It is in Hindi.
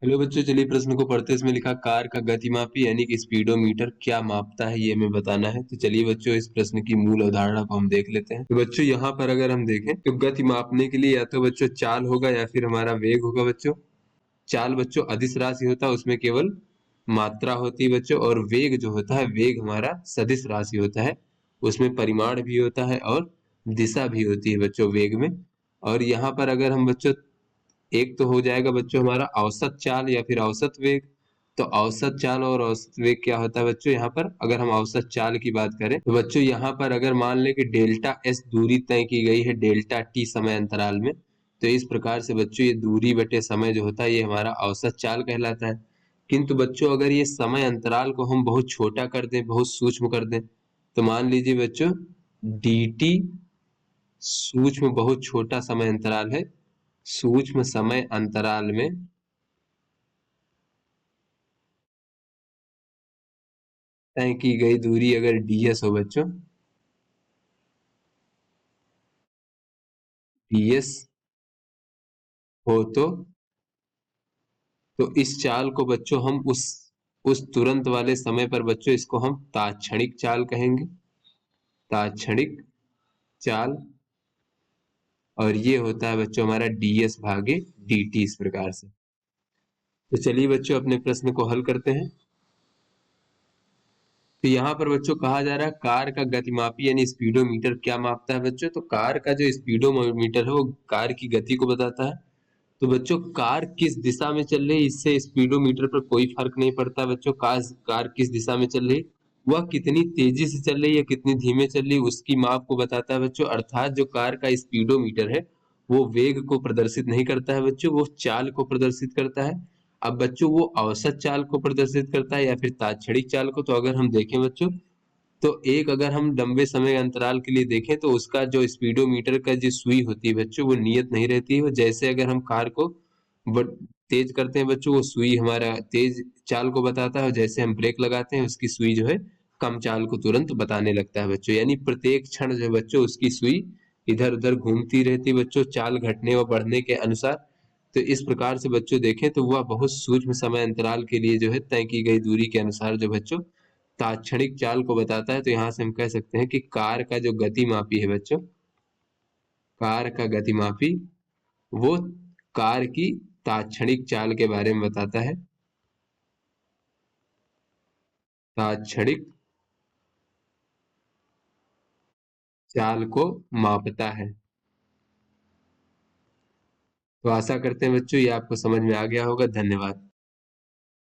हेलो बच्चों, चलिए प्रश्न को पढ़ते हैं। इसमें लिखा कार का गतिमापी यानी कि स्पीडोमीटर क्या मापता है, ये हमें बताना है। तो चलिए बच्चों, इस प्रश्न की मूल अवधारणा को हम देख लेते हैं। तो बच्चों यहाँ पर अगर हम देखें तो गति मापने के लिए या तो बच्चों चाल होगा या फिर हमारा वेग होगा। बच्चों चाल बच्चों अदिश राशि होता है, उसमें केवल मात्रा होती है बच्चों। और वेग जो होता है, वेग हमारा सदिश राशि होता है, उसमें परिमाण भी होता है और दिशा भी होती है बच्चों वेग में। और यहाँ पर अगर हम बच्चों, एक तो हो जाएगा बच्चों हमारा औसत चाल या फिर औसत वेग। तो औसत चाल और औसत वेग क्या होता है बच्चों, यहाँ पर अगर हम औसत चाल की बात करें तो बच्चों यहाँ पर अगर मान लें कि डेल्टा एस दूरी तय की गई है डेल्टा टी समय अंतराल में, तो इस प्रकार से बच्चों ये दूरी बटे समय जो होता है ये हमारा औसत चाल कहलाता है। किंतु बच्चों अगर ये समय अंतराल को हम बहुत छोटा कर दें, बहुत सूक्ष्म कर दें, तो मान लीजिए बच्चों डी टी सूक्ष्म बहुत छोटा समय अंतराल है, सूक्ष्म समय अंतराल में तय की गई दूरी अगर ds हो बच्चों, ds हो तो इस चाल को बच्चों हम उस तुरंत वाले समय पर बच्चों इसको हम तात्क्षणिक चाल कहेंगे, तात्क्षणिक चाल। और ये होता है बच्चों हमारा ds भागे dt इस प्रकार से। तो चलिए बच्चों अपने प्रश्न को हल करते हैं। तो यहाँ पर बच्चों कहा जा रहा है कार का गतिमापी यानी स्पीडोमीटर क्या मापता है बच्चों। तो कार का जो स्पीडोमीटर है वो कार की गति को बताता है। तो बच्चों कार किस दिशा में चल रही है इससे स्पीडोमीटर पर कोई फर्क नहीं पड़ता बच्चों। कार किस दिशा में चल रही, वह कितनी तेजी से चल रही है कितनी धीमे चल रही है उसकी माप को बताता है बच्चों। अर्थात जो कार का स्पीडोमीटर है वो वेग को प्रदर्शित नहीं करता है बच्चों, वो चाल को प्रदर्शित करता है। अब बच्चों वो औसत चाल को प्रदर्शित करता है या फिर तात्क्षणिक चाल को। तो अगर हम देखें बच्चों, तो एक अगर हम लंबे समय अंतराल के लिए देखें तो उसका जो स्पीडोमीटर का जो सुई होती है बच्चों वो नियत नहीं रहती है। जैसे अगर हम कार को तेज करते हैं बच्चों, वो सुई हमारा तेज चाल को बताता है, और जैसे हम ब्रेक लगाते हैं उसकी सुई जो है कम चाल को तुरंत बताने लगता है बच्चों। यानी प्रत्येक क्षण जो है बच्चों उसकी सुई इधर उधर घूमती रहती है बच्चों, चाल घटने व बढ़ने के अनुसार। तो इस प्रकार से बच्चों देखें तो वह बहुत सूक्ष्म समय अंतराल के लिए जो है तय की गई दूरी के अनुसार जो बच्चों तात्क्षणिक चाल को बताता है। तो यहाँ से हम कह सकते हैं कि कार का जो गतिमापी है बच्चों, कार का गतिमापी वो कार की तात्क्षणिक चाल के बारे में बताता है, तात्क्षणिक चाल को मापता है। तो आशा करते हैं बच्चों ये आपको समझ में आ गया होगा। धन्यवाद।